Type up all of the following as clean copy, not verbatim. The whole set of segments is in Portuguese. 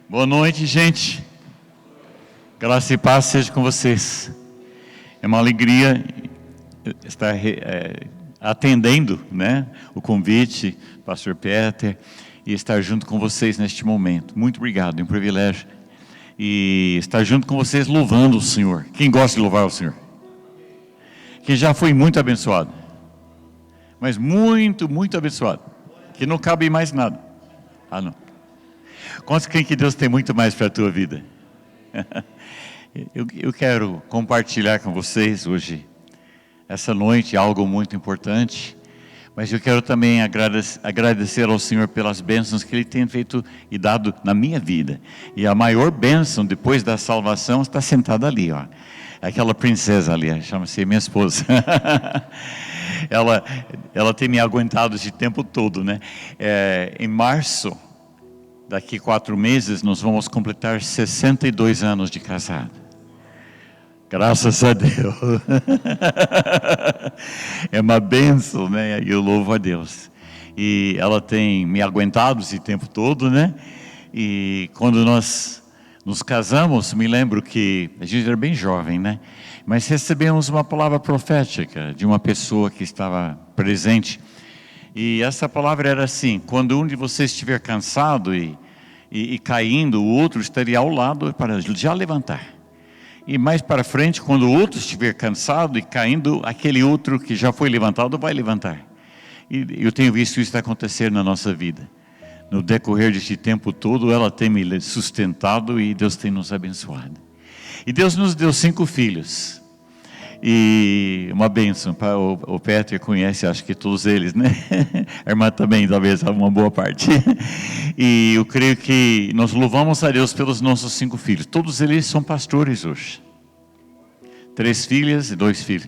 Boa noite, gente. Graça e paz seja com vocês. É uma alegria estar atendendo, o convite, Pastor Peter, e estar junto com vocês neste momento. Muito obrigado, é um privilégio. E estar junto com vocês louvando o Senhor. Quem gosta de louvar o Senhor? Quem já foi muito abençoado. Mas muito, muito abençoado. Que não cabe mais nada. Ah, não. Quantos creem que Deus tem muito mais para a tua vida? Eu quero compartilhar com vocês hoje, essa noite, algo muito importante. Mas eu quero também agradecer ao Senhor pelas bênçãos que Ele tem feito e dado na minha vida. E a maior bênção depois da salvação está sentada ali, ó. Aquela princesa ali, chama-se minha esposa. ela tem me aguentado esse tempo todo, né? Em março, daqui 4 meses, nós vamos completar 62 anos de casado. Graças a Deus. É uma bênção, né? E eu louvo a Deus. E ela tem me aguentado esse tempo todo, né? E quando nós nos casamos, me lembro que a gente era bem jovem, né? Mas recebemos uma palavra profética de uma pessoa que estava presente. E essa palavra era assim: quando um de vocês estiver cansado e caindo, o outro estaria ao lado para já levantar. E mais para frente, quando o outro estiver cansado e caindo, aquele outro que já foi levantado vai levantar. E eu tenho visto isso acontecer na nossa vida. No decorrer deste tempo todo, ela tem me sustentado e Deus tem nos abençoado. E Deus nos deu 5 filhos. E uma bênção. O Peter conhece, acho que todos eles, né? A irmã também, talvez, uma boa parte. E eu creio que nós louvamos a Deus pelos nossos 5 filhos. Todos eles são pastores hoje. 3 filhas e 2 filhos.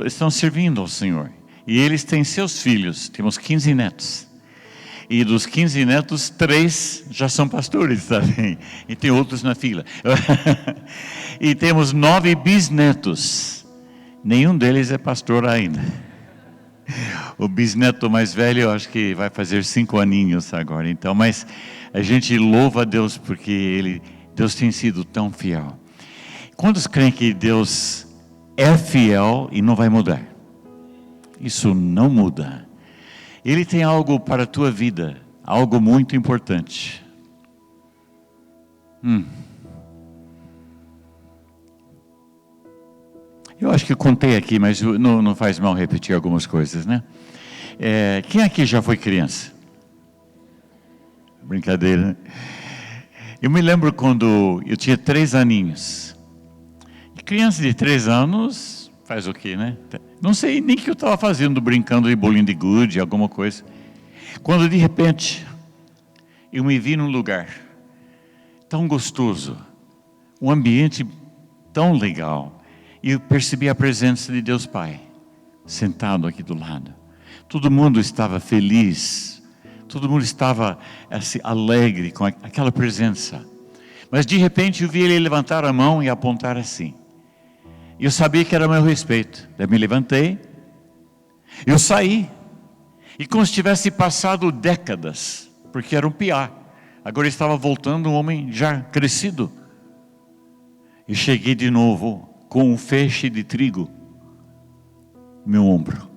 Estão servindo ao Senhor. E eles têm seus filhos. Temos 15 netos. E dos 15 netos, 3 já são pastores também. E tem outros na fila. E temos 9 bisnetos. Nenhum deles é pastor ainda. O bisneto mais velho, eu acho que vai fazer 5 aninhos agora. Então, mas a gente louva a Deus porque Deus tem sido tão fiel. Quantos creem que Deus é fiel e não vai mudar? Isso não muda. Ele tem algo para a tua vida, algo muito importante. Eu acho que eu contei aqui, mas não faz mal repetir algumas coisas, né? Quem aqui já foi criança? Brincadeira, né? Eu me lembro quando eu tinha 3 aninhos. E criança de 3 anos faz o quê, né? Não sei nem o que eu estava fazendo, brincando de bolinho de gude, alguma coisa. Quando de repente eu me vi num lugar tão gostoso, um ambiente tão legal. E eu percebi a presença de Deus Pai, sentado aqui do lado. Todo mundo estava feliz, todo mundo estava assim, alegre com aquela presença. Mas de repente eu vi ele levantar a mão e apontar assim. E eu sabia que era a meu respeito. Daí me levantei, eu saí. E como se tivesse passado décadas, porque era um piá. Agora estava voltando um homem já crescido. E cheguei de novo com um feixe de trigo no meu ombro.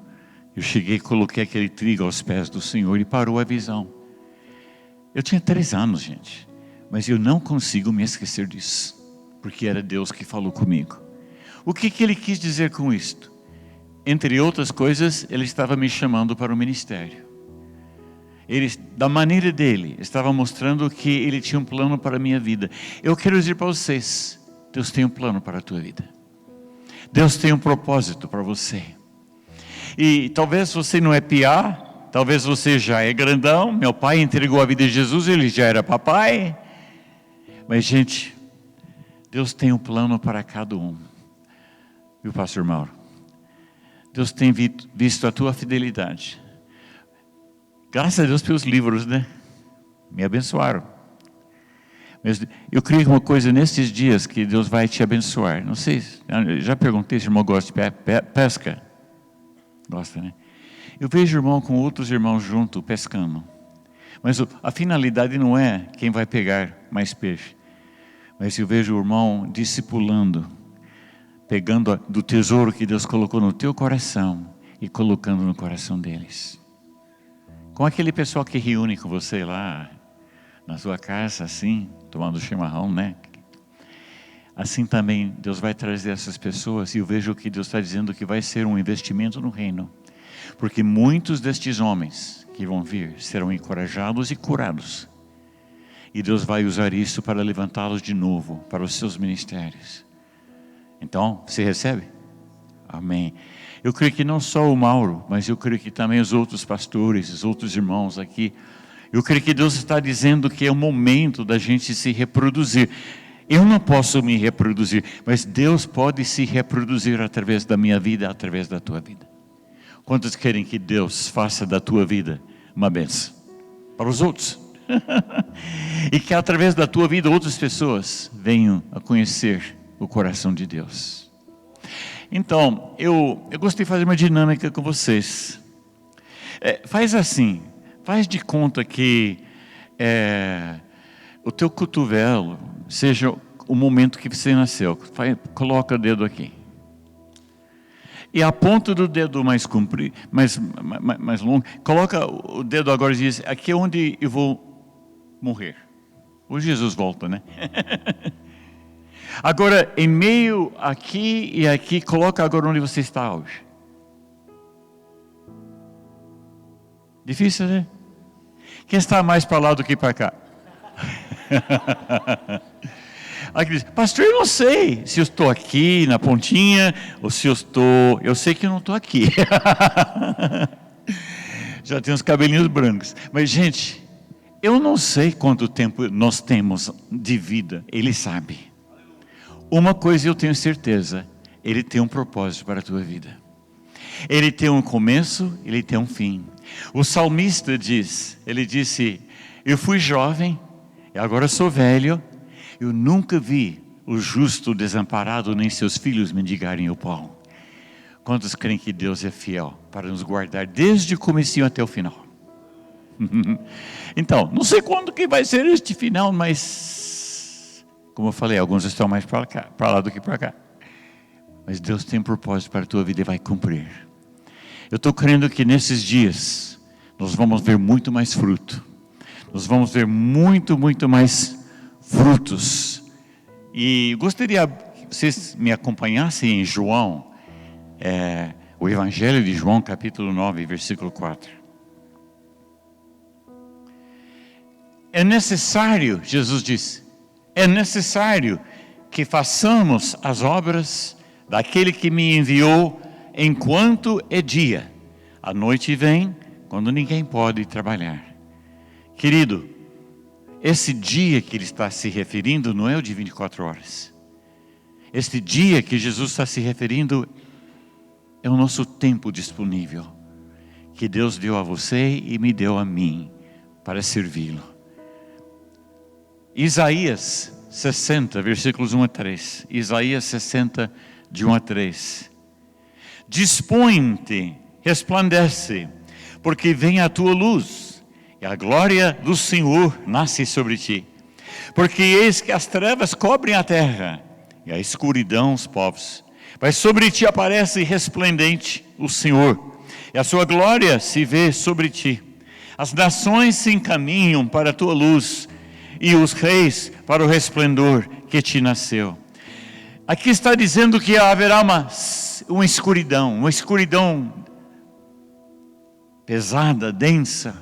Eu cheguei e coloquei aquele trigo aos pés do Senhor e parou a visão. Eu tinha 3 anos, gente, mas eu não consigo me esquecer disso, porque era Deus que falou comigo. O que Ele quis dizer com isto? Entre outras coisas, Ele estava me chamando para o ministério. Ele, da maneira dele, estava mostrando que Ele tinha um plano para a minha vida. Eu quero dizer para vocês, Deus tem um plano para a tua vida. Deus tem um propósito para você. E talvez você não é piá, talvez você já é grandão. Meu pai entregou a vida de Jesus, ele já era papai. Mas gente, Deus tem um plano para cada um. Viu, pastor Mauro? Deus tem visto a tua fidelidade. Graças a Deus pelos livros, né? Me abençoaram. Mas eu creio uma coisa nesses dias que Deus vai te abençoar. Não sei, já perguntei se o irmão gosta de pesca. Gosta, né? Eu vejo o irmão com outros irmãos junto, pescando. Mas a finalidade não é quem vai pegar mais peixe. Mas eu vejo o irmão discipulando, pegando do tesouro que Deus colocou no teu coração e colocando no coração deles. Com aquele pessoal que reúne com você lá na sua casa, assim, tomando chimarrão, né? Assim também Deus vai trazer essas pessoas, e eu vejo que Deus está dizendo que vai ser um investimento no reino. Porque muitos destes homens que vão vir serão encorajados e curados. E Deus vai usar isso para levantá-los de novo para os seus ministérios. Então, você recebe? Amém. Eu creio que não só o Mauro, mas eu creio que também os outros pastores, os outros irmãos aqui. Eu creio que Deus está dizendo que é o momento da gente se reproduzir. Eu não posso me reproduzir, mas Deus pode se reproduzir através da minha vida, através da tua vida. Quantos querem que Deus faça da tua vida uma bênção para os outros? E que através da tua vida outras pessoas venham a conhecer o coração de Deus. Então, eu gostei de fazer uma dinâmica com vocês. Faz assim, faz de conta que o teu cotovelo seja o momento que você nasceu. Coloca o dedo aqui. E a ponta do dedo mais comprido, mais longo, coloca o dedo agora e diz, aqui é onde eu vou morrer. O Jesus volta, né? Agora, em meio aqui e aqui, coloca agora onde você está hoje. Difícil, né? Quem está mais para lá do que para cá? Aqui diz, pastor, eu não sei se eu estou aqui na pontinha ou se eu sei que eu não estou aqui. Já tem uns cabelinhos brancos. Mas, gente, eu não sei quanto tempo nós temos de vida. Ele sabe. Uma coisa eu tenho certeza, Ele tem um propósito para a tua vida. Ele tem um começo, Ele tem um fim. O salmista ele disse, eu fui jovem, e agora sou velho, eu nunca vi o justo desamparado, nem seus filhos mendigarem o pão. Quantos creem que Deus é fiel para nos guardar desde o comecinho até o final? Então, não sei quando que vai ser este final, mas, como eu falei, alguns estão mais para lá do que para cá. Mas Deus tem um propósito para a tua vida e vai cumprir. Eu estou crendo que nesses dias, nós vamos ver muito mais fruto. Nós vamos ver muito mais frutos. E gostaria que vocês me acompanhassem em João, o Evangelho de João, capítulo 9, versículo 4. É necessário, Jesus disse, é necessário que façamos as obras daquele que me enviou enquanto é dia. A noite vem quando ninguém pode trabalhar. Querido, esse dia que ele está se referindo não é o de 24 horas. Este dia que Jesus está se referindo é o nosso tempo disponível, que Deus deu a você e me deu a mim para servi-lo. Isaías 60, versículos 1 a 3. Isaías 60, de 1 a 3. Dispõe-te, resplandece, porque vem a tua luz, e a glória do Senhor nasce sobre ti. Porque eis que as trevas cobrem a terra, e a escuridão os povos. Mas sobre ti aparece resplendente o Senhor, e a sua glória se vê sobre ti. As nações se encaminham para a tua luz, e os reis para o resplendor que te nasceu. Aqui está dizendo que haverá uma escuridão pesada, densa,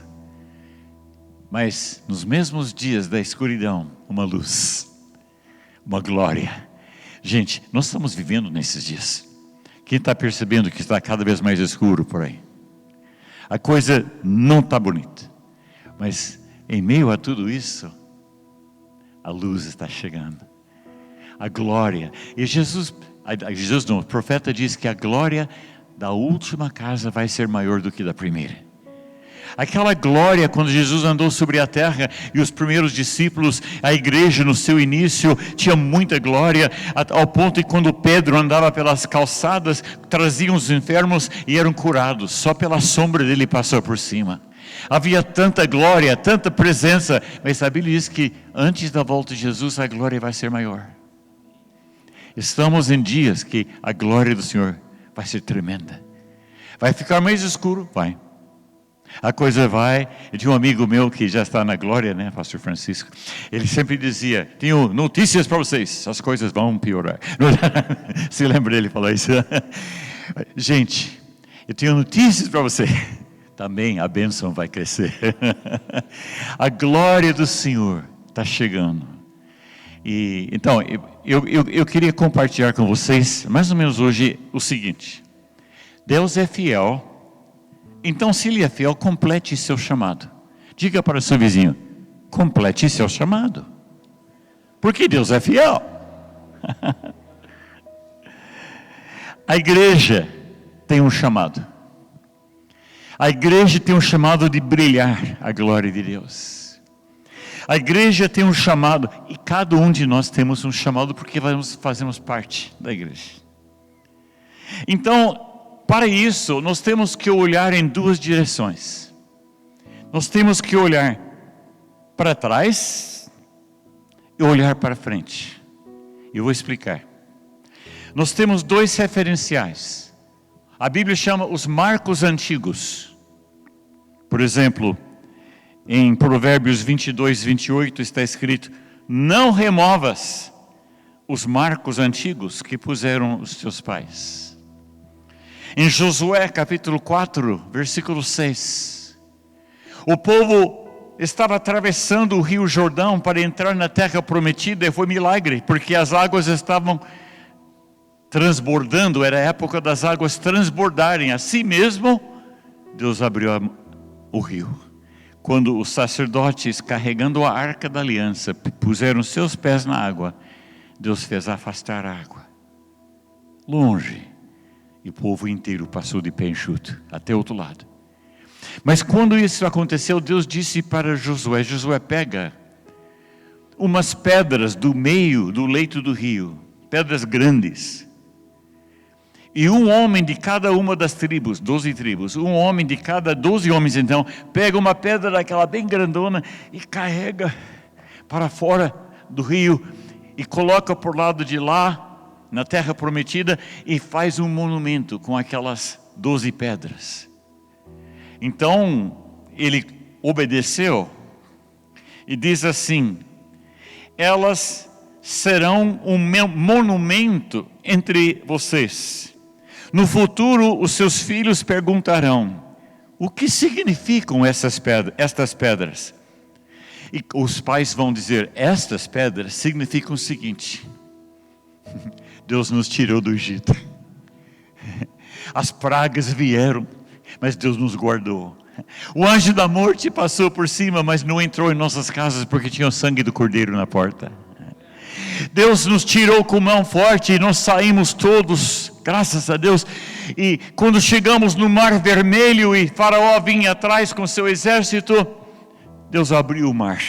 mas nos mesmos dias da escuridão, uma luz, uma glória. Gente, nós estamos vivendo nesses dias. Quem está percebendo que está cada vez mais escuro por aí? A coisa não está bonita, mas em meio a tudo isso, a luz está chegando, a glória. E o profeta diz que a glória da última casa vai ser maior do que da primeira. Aquela glória quando Jesus andou sobre a terra e os primeiros discípulos, a igreja no seu início tinha muita glória, ao ponto que quando Pedro andava pelas calçadas, traziam os enfermos e eram curados, só pela sombra dele passou por cima. Havia tanta glória, tanta presença, mas a Bíblia diz que antes da volta de Jesus a glória vai ser maior. Estamos em dias que a glória do Senhor vai ser tremenda. Vai ficar mais escuro? Vai. A coisa vai. Eu tinha um amigo meu que já está na glória, né, pastor Francisco. Ele sempre dizia: tenho notícias para vocês, as coisas vão piorar. Se lembra dele falar isso? Gente, eu tenho notícias para você. Também a bênção vai crescer. A glória do Senhor está chegando. E então eu queria compartilhar com vocês, mais ou menos hoje, o seguinte: Deus é fiel. Então, se Ele é fiel, complete seu chamado. Diga para o seu vizinho: complete seu chamado. Porque Deus é fiel. A igreja tem um chamado. A igreja tem um chamado de brilhar a glória de Deus. A igreja tem um chamado, e cada um de nós temos um chamado, porque fazemos parte da igreja. Então, para isso, nós temos que olhar em duas direções. Nós temos que olhar para trás e olhar para frente. Eu vou explicar. Nós temos dois referenciais. A Bíblia chama os marcos antigos. Por exemplo, em Provérbios 22, 28 está escrito: não removas os marcos antigos que puseram os teus pais. Em Josué capítulo 4, versículo 6, o povo estava atravessando o rio Jordão para entrar na terra prometida, e foi milagre, porque as águas estavam transbordando, era a época das águas transbordarem. Assim mesmo, Deus abriu o rio. Quando os sacerdotes, carregando a arca da aliança, puseram seus pés na água, Deus fez afastar a água longe, e o povo inteiro passou de pé enxuto até o outro lado. Mas quando isso aconteceu, Deus disse para Josué: Josué, pega umas pedras do meio do leito do rio, pedras grandes, e um homem de cada uma das tribos, 12 tribos, um homem de cada 12 homens, então, pega uma pedra daquela bem grandona e carrega para fora do rio e coloca por lado de lá, na terra prometida, e faz um monumento com aquelas 12 pedras. Então, ele obedeceu e diz assim: elas serão um monumento entre vocês. No futuro, os seus filhos perguntarão: o que significam estas pedras? E os pais vão dizer: estas pedras significam o seguinte: Deus nos tirou do Egito. As pragas vieram, mas Deus nos guardou. O anjo da morte passou por cima, mas não entrou em nossas casas, porque tinha o sangue do cordeiro na porta. Deus nos tirou com mão forte e nós saímos todos, graças a Deus. E quando chegamos no Mar Vermelho e Faraó vinha atrás com seu exército, Deus abriu o mar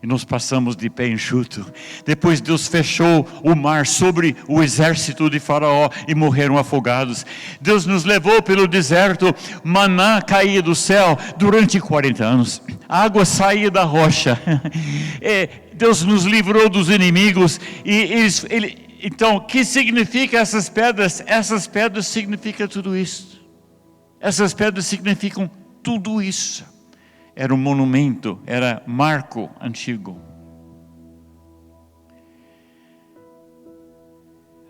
e nós passamos de pé enxuto. Depois Deus fechou o mar sobre o exército de Faraó e morreram afogados. Deus nos levou pelo deserto, maná caía do céu durante 40 anos, água saía da rocha. Deus nos livrou dos inimigos. Então, o que significa essas pedras? Essas pedras significam tudo isso. Essas pedras significam tudo isso. Era um monumento, era marco antigo.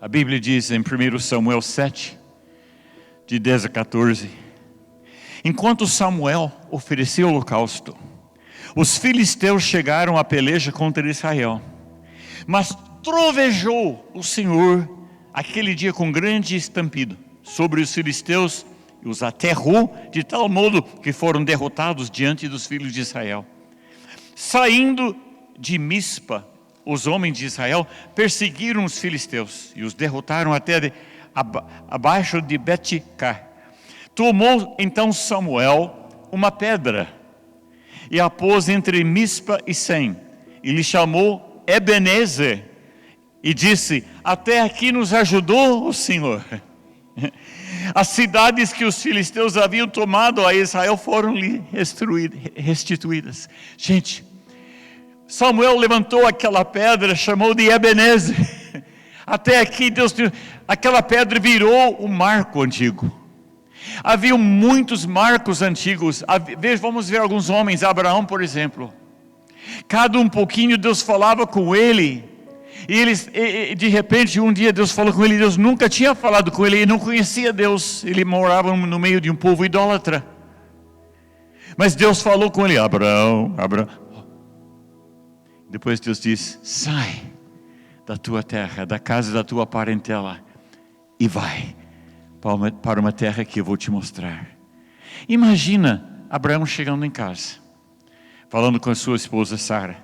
A Bíblia diz em 1 Samuel 7, de 10 a 14: enquanto Samuel oferecia o holocausto, os filisteus chegaram à peleja contra Israel. Mas trovejou o Senhor aquele dia com grande estampido sobre os filisteus, e os aterrou de tal modo que foram derrotados diante dos filhos de Israel. Saindo de Mispa, os homens de Israel perseguiram os filisteus e os derrotaram até abaixo de Bet-car. Tomou então Samuel uma pedra e a pôs entre Mispa e Sem, e lhe chamou Ebenezer, e disse: até aqui nos ajudou o Senhor. As cidades que os filisteus haviam tomado a Israel foram lhe restituídas. Gente, Samuel levantou aquela pedra, chamou de Ebenezer. Até aqui aquela pedra virou um marco antigo. Havia muitos marcos antigos. Vamos ver alguns homens. Abraão, por exemplo. Cada um pouquinho Deus falava com ele. E de repente um dia Deus falou com ele. Deus nunca tinha falado com ele. Ele não conhecia Deus. Ele morava no meio de um povo idólatra. Mas Deus falou com ele. Abraão. Depois Deus diz: sai da tua terra, da casa da tua parentela, e vai para uma terra que eu vou te mostrar. Imagina Abraão chegando em casa, falando com a sua esposa Sara.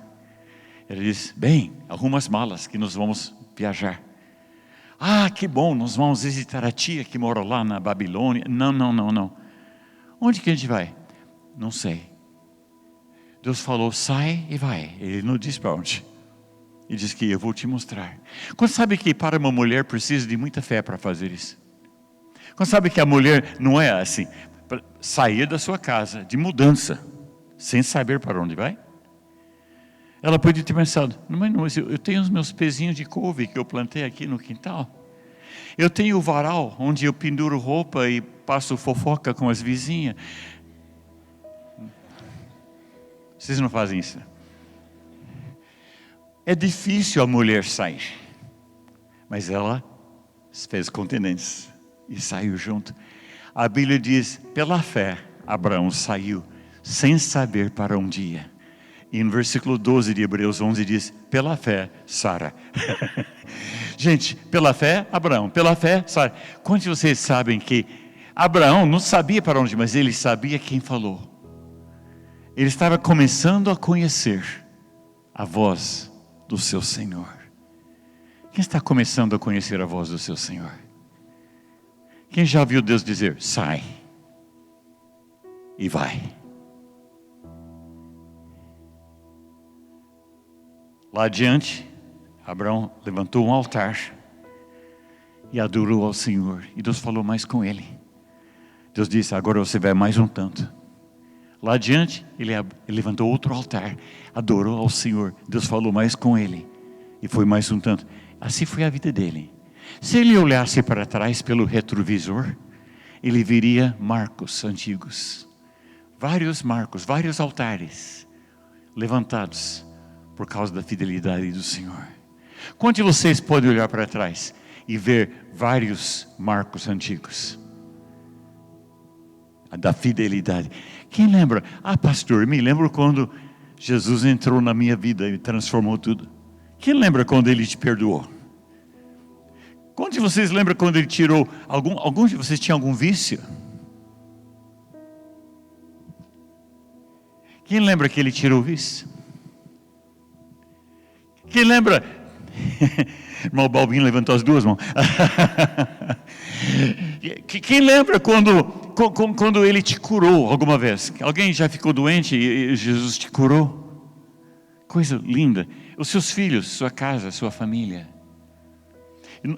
Ele diz: bem, arruma as malas que nós vamos viajar. Ah, que bom, nós vamos visitar a tia que mora lá na Babilônia. Não. Onde que a gente vai? Não sei. Deus falou: sai e vai. Ele não disse para onde. Ele disse que eu vou te mostrar. Quando sabe que para uma mulher precisa de muita fé para fazer isso? Quando sabe que a mulher não é assim, sair da sua casa de mudança, sem saber para onde vai? Ela pode ter pensado: mas eu tenho os meus pezinhos de couve que eu plantei aqui no quintal. Eu tenho o varal onde eu penduro roupa e passo fofoca com as vizinhas. Vocês não fazem isso? É difícil a mulher sair, mas ela fez continência e saiu junto. A Bíblia diz: pela fé Abraão saiu sem saber para onde ia. E no versículo 12 de Hebreus 11 diz: pela fé Sara. Gente, pela fé Abraão, pela fé Sara. Quantos de vocês sabem que Abraão não sabia para onde, mas ele sabia quem falou? Ele estava começando a conhecer a voz do seu Senhor. Quem está começando a conhecer a voz do seu Senhor? Quem já viu Deus dizer: sai e vai? Lá adiante, Abraão levantou um altar e adorou ao Senhor. E Deus falou mais com ele. Deus disse: agora você vai mais um tanto. Lá adiante, ele levantou outro altar, adorou ao Senhor. Deus falou mais com ele e foi mais um tanto. Assim foi a vida dele. Se ele olhasse para trás pelo retrovisor, ele veria marcos antigos. Vários marcos, vários altares levantados por causa da fidelidade do Senhor. Quantos de vocês podem olhar para trás e ver vários marcos antigos da fidelidade? Quem lembra? Ah, pastor, me lembro quando Jesus entrou na minha vida e transformou tudo. Quem lembra quando Ele te perdoou? Quantos de vocês lembram quando Ele tirou? Alguns de vocês tinham algum vício? Quem lembra que Ele tirou o vício? Quem lembra? Irmão Balbinho levantou as duas mãos. Quem lembra quando Ele te curou alguma vez? Alguém já ficou doente e Jesus te curou? Coisa linda. Os seus filhos, sua casa, sua família.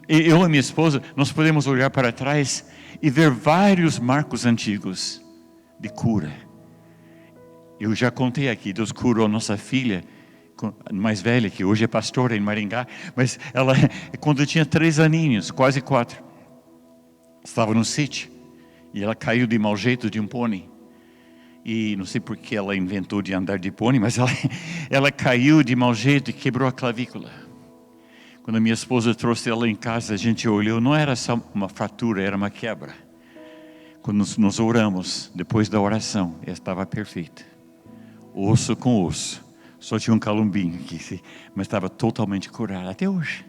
Eu e minha esposa, nós podemos olhar para trás e ver vários marcos antigos de cura. Eu já contei aqui, Deus curou a nossa filha mais velha, que hoje é pastora em Maringá, mas ela, quando tinha 3 aninhos, quase 4, estava no sítio, e ela caiu de mau jeito de um pônei, e não sei porque ela inventou de andar de pônei, mas ela caiu de mau jeito e quebrou a clavícula. Quando a minha esposa trouxe ela em casa, a gente olhou, não era só uma fratura, era uma quebra. Quando nós oramos, depois da oração, ela estava perfeita, osso com osso. Só tinha um calumbinho aqui, mas estava totalmente curado até hoje.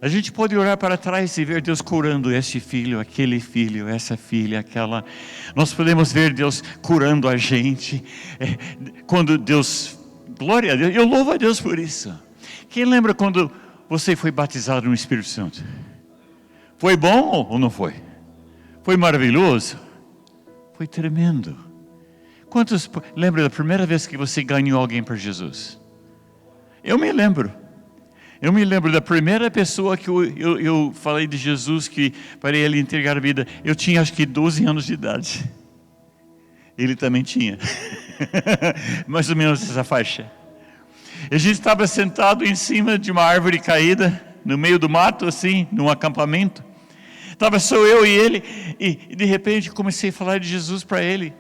A gente pode olhar para trás e ver Deus curando esse filho, aquele filho, essa filha, aquela. Nós podemos ver Deus curando a gente. Quando Deus, glória a Deus, eu louvo a Deus por isso. Quem lembra quando você foi batizado no Espírito Santo? Foi bom ou não foi? Foi maravilhoso? Foi tremendo. Quantos lembram da primeira vez que você ganhou alguém para Jesus? Eu me lembro. Eu me lembro da primeira pessoa que eu falei de Jesus, que para ele entregar a vida. Eu tinha acho que 12 anos de idade. Ele também tinha. Mais ou menos essa faixa. A gente estava sentado em cima de uma árvore caída, no meio do mato, assim, num acampamento. Estava só eu e ele, e de repente comecei a falar de Jesus para ele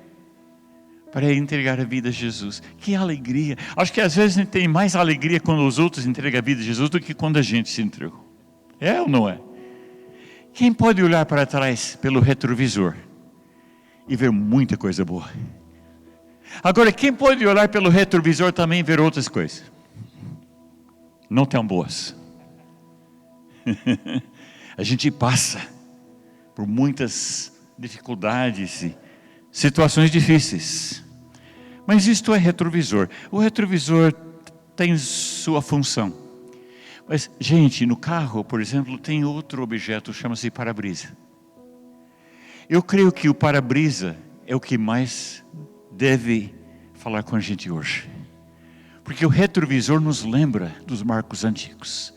entregar a vida a Jesus. Que alegria! Acho que às vezes a gente tem mais alegria quando os outros entregam a vida a Jesus do que quando a gente se entregou. É ou não é? Quem pode olhar para trás pelo retrovisor e ver muita coisa boa? Agora, quem pode olhar pelo retrovisor também e ver outras coisas? Não tão boas. A gente passa por muitas dificuldades e situações difíceis. Mas isto é retrovisor. O retrovisor tem sua função. Mas, gente, no carro, por exemplo, tem outro objeto, chama-se para-brisa. Eu creio que o para-brisa é o que mais deve falar com a gente hoje. Porque o retrovisor nos lembra dos marcos antigos.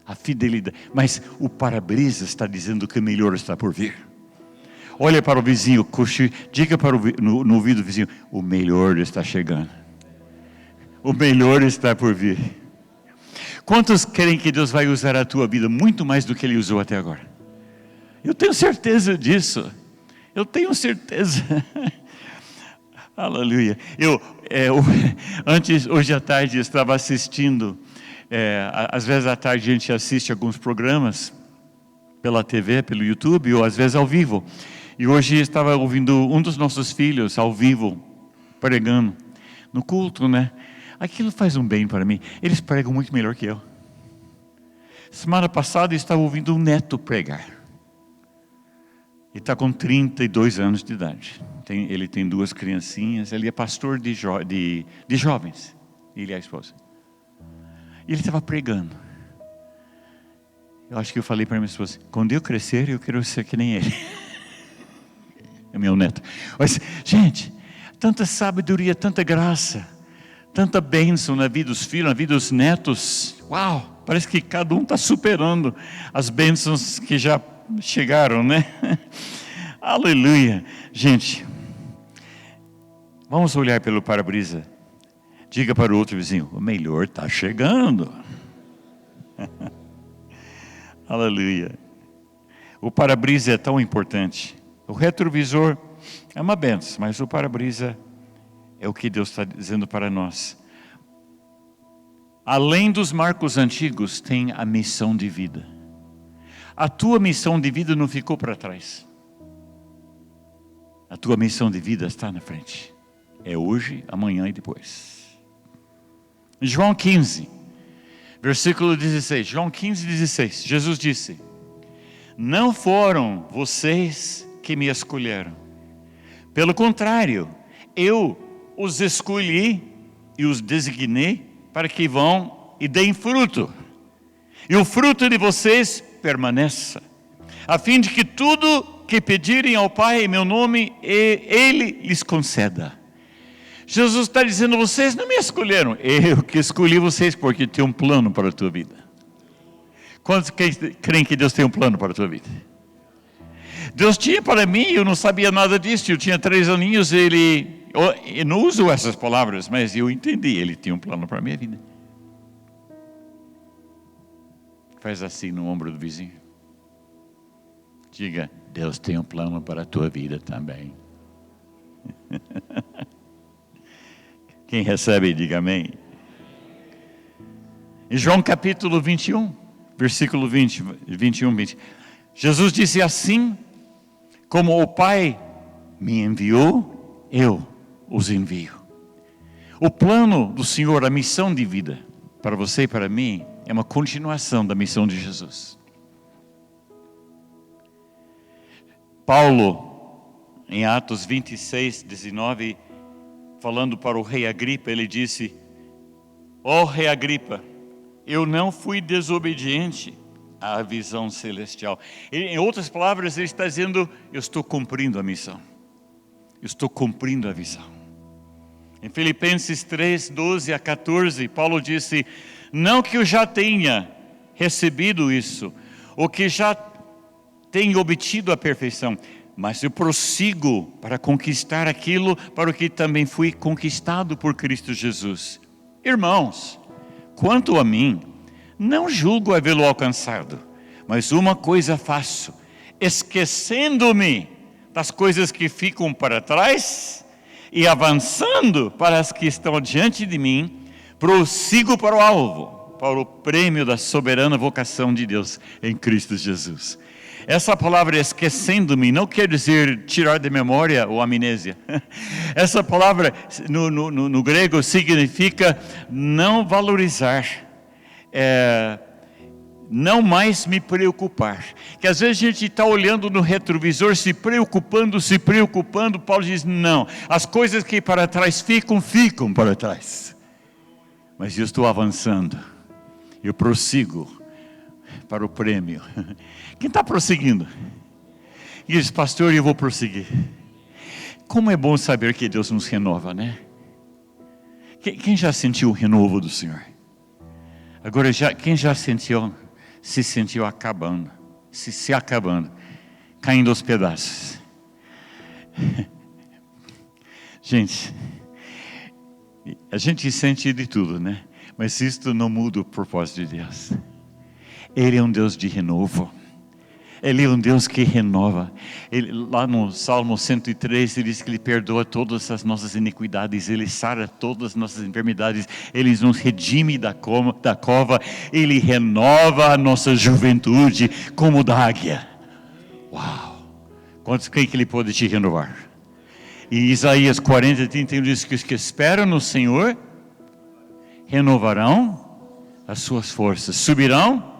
A fidelidade. Mas o para-brisa está dizendo que o melhor está por vir. Olha para o vizinho, diga no ouvido do vizinho, o melhor está chegando. O melhor está por vir. Quantos querem que Deus vai usar a tua vida muito mais do que Ele usou até agora? Eu tenho certeza disso. Eu tenho certeza. Aleluia. Hoje à tarde, eu estava assistindo, às vezes à tarde a gente assiste alguns programas pela TV, pelo YouTube, ou às vezes ao vivo. E hoje estava ouvindo um dos nossos filhos ao vivo, pregando, no culto, né? Aquilo faz um bem para mim. Eles pregam muito melhor que eu. Semana passada eu estava ouvindo um neto pregar. Ele está com 32 anos de idade. Ele tem 2 criancinhas, ele é pastor de jovens. Ele e a esposa. E ele estava pregando. Eu acho que eu falei para minha esposa, quando eu crescer, eu quero ser que nem ele. É meu neto. Mas, gente, tanta sabedoria, tanta graça, tanta bênção na vida dos filhos, na vida dos netos. Uau, parece que cada um está superando as bênçãos que já chegaram, né? Aleluia. Gente, vamos olhar pelo para-brisa. Diga para o outro vizinho, o melhor está chegando. Aleluia. O para-brisa é tão importante. O retrovisor é uma bênção, mas o para-brisa é o que Deus está dizendo para nós. Além dos marcos antigos, tem a missão de vida. A tua missão de vida não ficou para trás. A tua missão de vida está na frente. É hoje, amanhã e depois. João 15, versículo 16. João 15, 16. Jesus disse: não foram vocês que me escolheram. Pelo contrário, eu os escolhi e os designei para que vão e deem fruto. E o fruto de vocês permaneça, a fim de que tudo que pedirem ao Pai em meu nome, Ele lhes conceda. Jesus está dizendo, vocês não me escolheram, eu que escolhi vocês, porque tem um plano para a tua vida. Quantos creem que Deus tem um plano para a tua vida? Deus tinha para mim, eu não sabia nada disso, eu tinha 3 aninhos, eu não uso essas palavras, mas eu entendi, Ele tinha um plano para a minha vida. Faz assim no ombro do vizinho. Diga, Deus tem um plano para a tua vida também. Quem recebe, diga amém. Em João capítulo 21, versículo 21, 20. Jesus disse assim, como o Pai me enviou, eu os envio. O plano do Senhor, a missão de vida, para você e para mim, é uma continuação da missão de Jesus. Paulo, em Atos 26, 19, falando para o rei Agripa, ele disse, ó rei Agripa, eu não fui desobediente à visão celestial. Em outras palavras, ele está dizendo, eu estou cumprindo a missão. Eu estou cumprindo a visão. Em Filipenses 3, 12 a 14, Paulo disse, não que eu já tenha recebido isso, ou que já tenho obtido a perfeição, mas eu prossigo para conquistar aquilo para o que também fui conquistado por Cristo Jesus. Irmãos, quanto a mim, não julgo havê-lo alcançado, mas uma coisa faço, esquecendo-me das coisas que ficam para trás e avançando para as que estão diante de mim, prossigo para o alvo, para o prêmio da soberana vocação de Deus em Cristo Jesus. Essa palavra esquecendo-me não quer dizer tirar de memória ou amnésia. Essa palavra no grego significa não valorizar, não mais me preocupar. Que às vezes a gente está olhando no retrovisor, se preocupando. Paulo diz, não, as coisas que para trás ficam para trás. Mas eu estou avançando, eu prossigo para o prêmio. Quem está prosseguindo? E diz, pastor, eu vou prosseguir. Como é bom saber que Deus nos renova, né? Quem já sentiu o renovo do Senhor? Agora, quem já se sentiu acabando, se acabando, caindo aos pedaços? Gente, a gente sente de tudo, né? Mas isto não muda o propósito de Deus. Ele é um Deus de renovo. Ele é um Deus que renova. Lá no Salmo 103, ele diz que Ele perdoa todas as nossas iniquidades, Ele sara todas as nossas enfermidades, Ele nos redime da cova, Ele renova a nossa juventude como da águia. Uau! Quantos creem que Ele pode te renovar? E Isaías 40:31 diz que os que esperam no Senhor renovarão as suas forças, subirão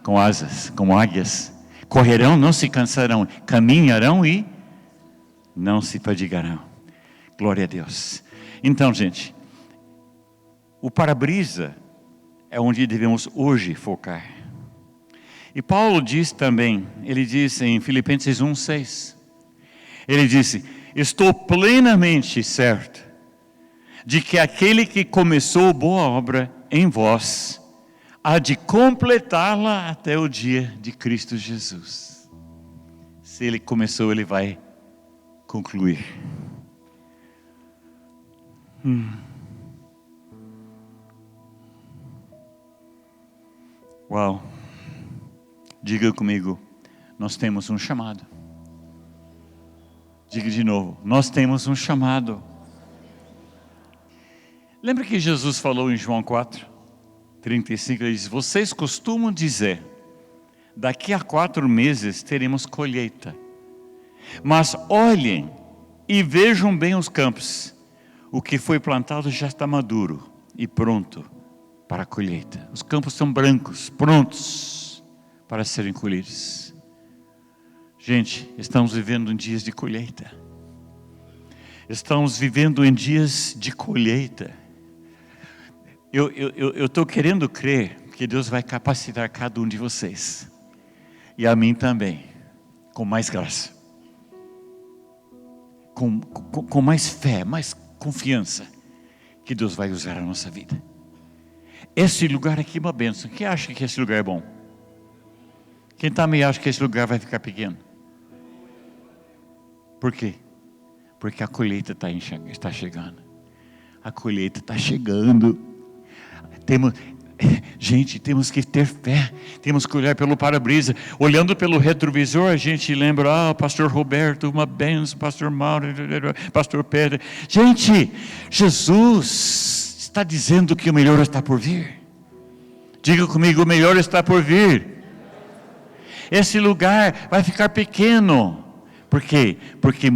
com asas, como águias, correrão, não se cansarão, caminharão e não se fadigarão. Glória a Deus. Então, gente, o para-brisa é onde devemos hoje focar. E Paulo diz também, ele diz em Filipenses 1:6, ele disse, estou plenamente certo de que aquele que começou boa obra em vós, há de completá-la até o dia de Cristo Jesus. Se Ele começou, Ele vai concluir. Uau! Diga comigo, nós temos um chamado. Diga de novo, nós temos um chamado. Lembra que Jesus falou em João 4:35, ele diz, vocês costumam dizer, daqui a 4 meses teremos colheita. Mas olhem e vejam bem os campos. O que foi plantado já está maduro e pronto para a colheita. Os campos são brancos, prontos para serem colhidos. Gente, estamos vivendo em dias de colheita. Estamos vivendo em dias de colheita. Eu estou querendo crer que Deus vai capacitar cada um de vocês. E a mim também. Com mais graça. Com mais fé, mais confiança. Que Deus vai usar a nossa vida. Esse lugar aqui é uma bênção. Quem acha que esse lugar é bom? Quem também acha que esse lugar vai ficar pequeno? Por quê? Porque a colheita está chegando. A colheita está chegando. Gente, temos que ter fé. Temos que olhar pelo para-brisa. Olhando pelo retrovisor, a gente lembra, pastor Roberto, uma bênção, pastor Mauro, pastor Pedro. Gente, Jesus está dizendo que o melhor está por vir. Diga comigo, o melhor está por vir. Esse lugar vai ficar pequeno. Por quê? Porque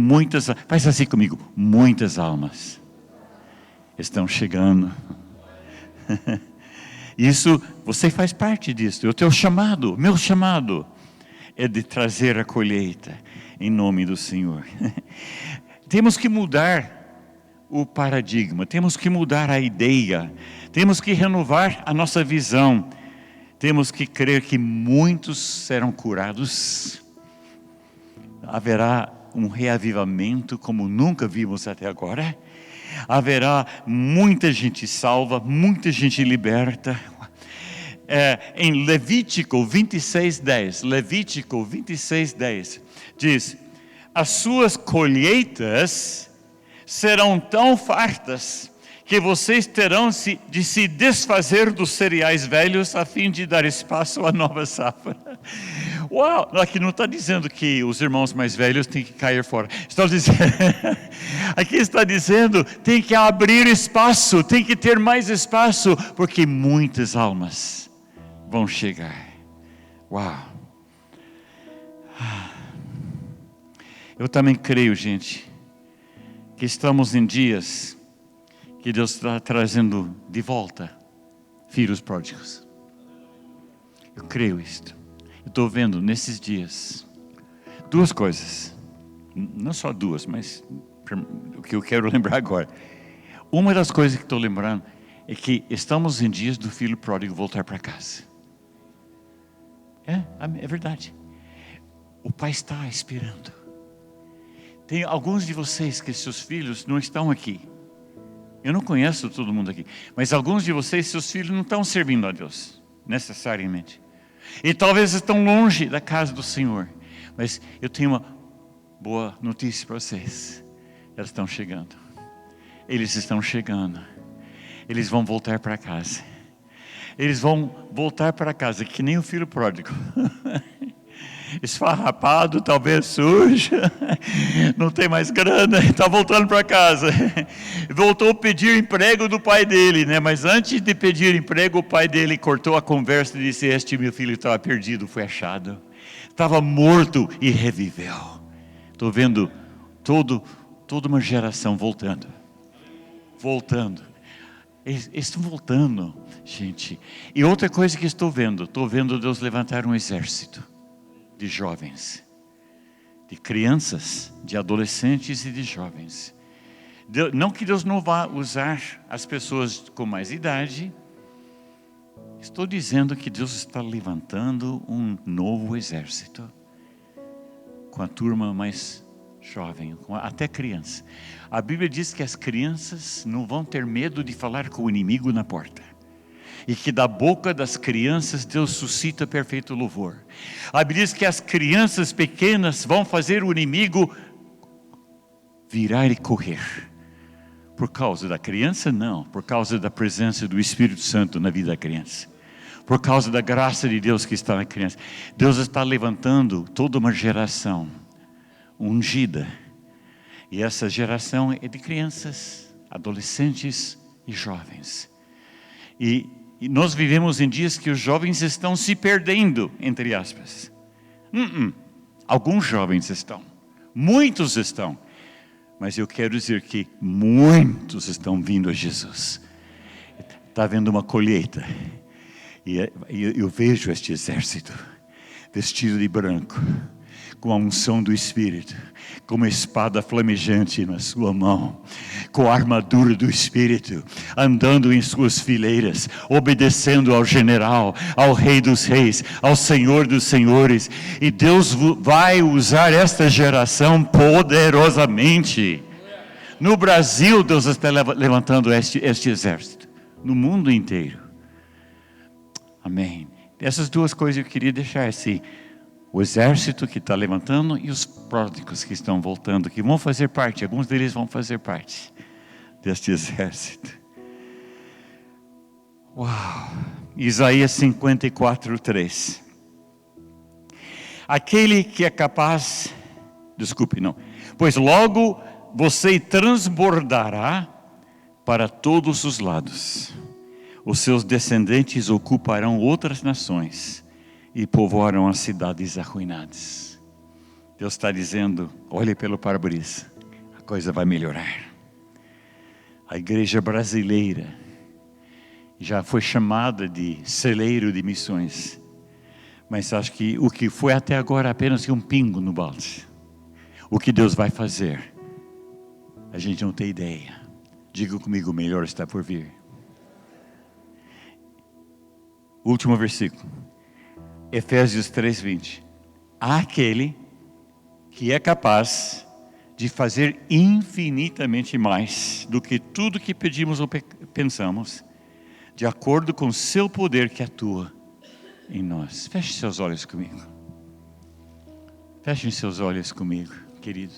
faz assim comigo, muitas almas estão chegando. Isso, você faz parte disso. O teu chamado, meu chamado, é de trazer a colheita, em nome do Senhor. Temos que mudar o paradigma, temos que mudar a ideia, temos que renovar a nossa visão, temos que crer que muitos serão curados. Haverá um reavivamento como nunca vimos até agora. Haverá muita gente salva, muita gente liberta. em Levítico 26:10. Levítico 26:10 diz: as suas colheitas serão tão fartas que vocês terão de se desfazer dos cereais velhos a fim de dar espaço à nova safra. Uau! Aqui não está dizendo que os irmãos mais velhos têm que cair fora. Aqui está dizendo, tem que abrir espaço, tem que ter mais espaço, porque muitas almas vão chegar. Uau! Eu também creio, gente, que estamos em dias que Deus está trazendo de volta filhos pródigos. Eu creio isto. Eu estou vendo nesses dias duas coisas. Não só duas, mas o que eu quero lembrar agora. Uma das coisas que estou lembrando é que estamos em dias do filho pródigo voltar para casa. É verdade. O pai está esperando. Tem alguns de vocês que seus filhos não estão aqui. Eu não conheço todo mundo aqui, mas alguns de vocês, seus filhos não estão servindo a Deus, necessariamente. E talvez estão longe da casa do Senhor. Mas eu tenho uma boa notícia para vocês. Eles estão chegando. Eles estão chegando. Eles vão voltar para casa. Eles vão voltar para casa, que nem o filho pródigo. Esfarrapado, talvez sujo, não tem mais grana, está voltando para casa. Voltou a pedir emprego do pai dele, né? Mas antes de pedir emprego, o pai dele cortou a conversa e disse: este meu filho estava perdido, foi achado. Estava morto e reviveu. Estou vendo toda uma geração voltando. Eles estão voltando, gente. E outra coisa que estou vendo Deus levantar um exército de jovens, de crianças, de adolescentes e de jovens. Não que Deus não vá usar as pessoas com mais idade. Estou dizendo que Deus está levantando um novo exército, com a turma mais jovem, até criança. A Bíblia diz que as crianças não vão ter medo de falar com o inimigo na porta. E que da boca das crianças Deus suscita perfeito louvor. A Bíblia diz que as crianças pequenas vão fazer o inimigo virar e correr. Por causa da criança? Não. Por causa da presença do Espírito Santo na vida da criança. Por causa da graça de Deus que está na criança. Deus está levantando toda uma geração ungida. E essa geração é de crianças, adolescentes e jovens. E nós vivemos em dias que os jovens estão se perdendo, entre aspas. Alguns jovens estão, muitos estão, mas eu quero dizer que muitos estão vindo a Jesus. Está havendo uma colheita, e eu vejo este exército, vestido de branco, com a unção do Espírito, com uma espada flamejante na sua mão, com a armadura do Espírito, andando em suas fileiras, obedecendo ao general, ao Rei dos Reis, ao Senhor dos Senhores. E Deus vai usar esta geração poderosamente. No Brasil, Deus está levantando este exército, no mundo inteiro. Amém. Essas duas coisas eu queria deixar assim. O exército que está levantando e os pródigos que estão voltando, que vão fazer parte, alguns deles vão fazer parte deste exército. Uau! Isaías 54:3. Aquele que é capaz, pois logo você transbordará para todos os lados. Os seus descendentes ocuparão outras nações e povoaram as cidades arruinadas. Deus está dizendo: olhe pelo para-brisa, a coisa vai melhorar. A igreja brasileira já foi chamada de celeiro de missões, mas acho que o que foi até agora é apenas um pingo no balde. O que Deus vai fazer, a gente não tem ideia. Diga comigo: o melhor está por vir. Último versículo, Efésios 3:20. Aquele que é capaz de fazer infinitamente mais do que tudo que pedimos ou pensamos, de acordo com o seu poder que atua em nós. Feche seus olhos comigo. Fechem seus olhos comigo, querido.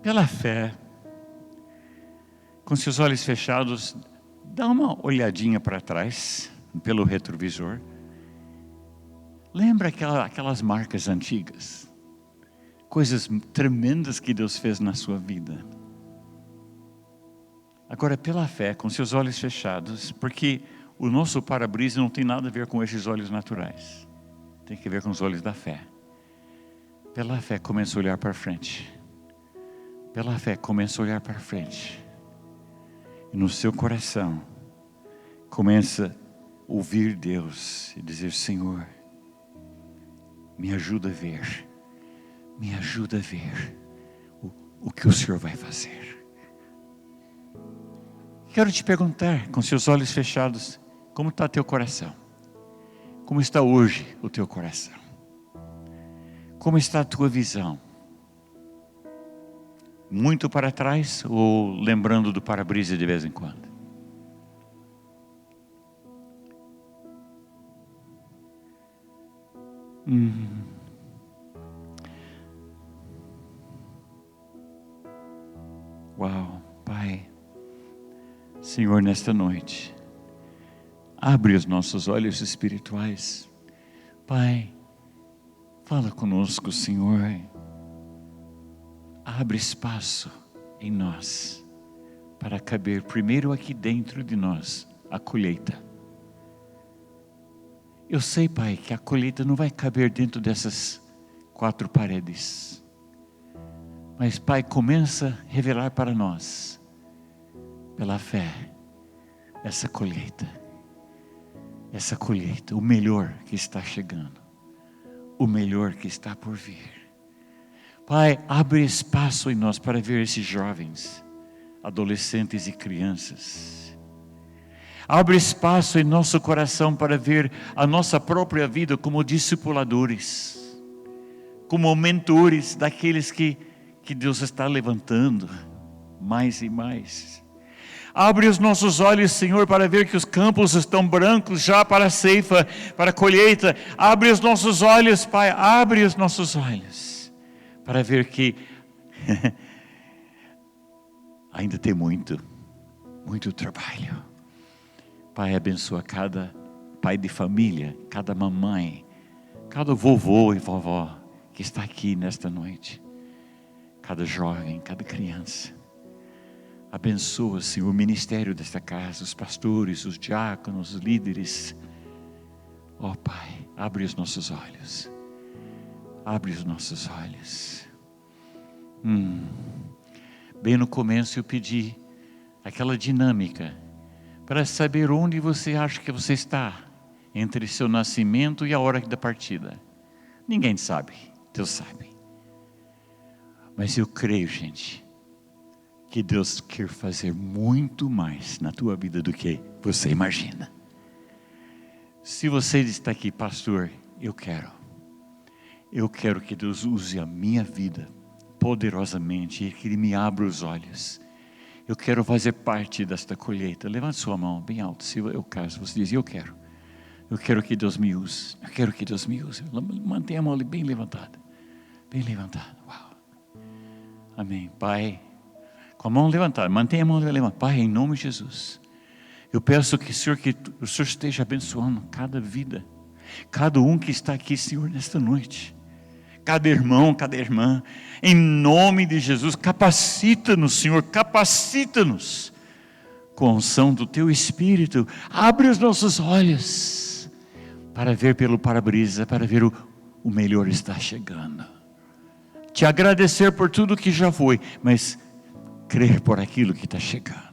Pela fé, com seus olhos fechados, dá uma olhadinha para trás, pelo retrovisor. Lembra aquelas marcas antigas, coisas tremendas que Deus fez na sua vida. Agora, pela fé, com seus olhos fechados, porque o nosso para-brisa não tem nada a ver com esses olhos naturais, tem que ver com os olhos da fé. Pela fé, começa a olhar para frente. Pela fé, começa a olhar para frente. E no seu coração, começa a ouvir Deus e dizer: Senhor, me ajuda a ver. Me ajuda a ver o que o Senhor vai fazer. Quero te perguntar, com seus olhos fechados, como está teu coração? Como está hoje o teu coração? Como está a tua visão? Muito para trás ou lembrando do para-brisa de vez em quando? Uau, Pai, Senhor, nesta noite, abre os nossos olhos espirituais. Pai, fala conosco, Senhor. Abre espaço em nós, para caber primeiro aqui dentro de nós a colheita. Eu sei, Pai, que a colheita não vai caber dentro dessas 4 paredes. Mas, Pai, começa a revelar para nós, pela fé, essa colheita, o melhor que está chegando, o melhor que está por vir. Pai, abre espaço em nós para ver esses jovens, adolescentes e crianças. Abre espaço em nosso coração para ver a nossa própria vida como discipuladores, como mentores daqueles que Deus está levantando mais e mais. Abre os nossos olhos, Senhor, para ver que os campos estão brancos já para a ceifa, para a colheita. Abre os nossos olhos, Pai, abre os nossos olhos, para ver que ainda tem muito trabalho. Pai, abençoa cada pai de família, cada mamãe, cada vovô e vovó que está aqui nesta noite, cada jovem, cada criança. Abençoa, Senhor, o ministério desta casa, os pastores, os diáconos, os líderes. Ó Pai, abre os nossos olhos. Abre os nossos olhos. Bem no começo eu pedi aquela dinâmica para saber onde você acha que você está entre seu nascimento e a hora da partida. Ninguém sabe, Deus sabe. Mas eu creio, gente, que Deus quer fazer muito mais na tua vida do que você imagina. Se você está aqui, pastor, eu quero que Deus use a minha vida poderosamente e que Ele me abra os olhos. Eu quero fazer parte desta colheita. Levante sua mão bem alto, se é o caso. Você diz: eu quero que Deus me use. Eu quero que Deus me use. Mantenha a mão ali bem levantada. Bem levantada. Uau. Amém. Pai, com a mão levantada, mantenha a mão levantada. Pai, em nome de Jesus, eu peço que o Senhor esteja abençoando cada vida, cada um que está aqui, Senhor, nesta noite. Cada irmão, cada irmã, em nome de Jesus, capacita-nos, Senhor, capacita-nos com a unção do Teu Espírito. Abre os nossos olhos para ver pelo para-brisa, para ver o melhor está chegando. Te agradecer por tudo que já foi, mas crer por aquilo que está chegando.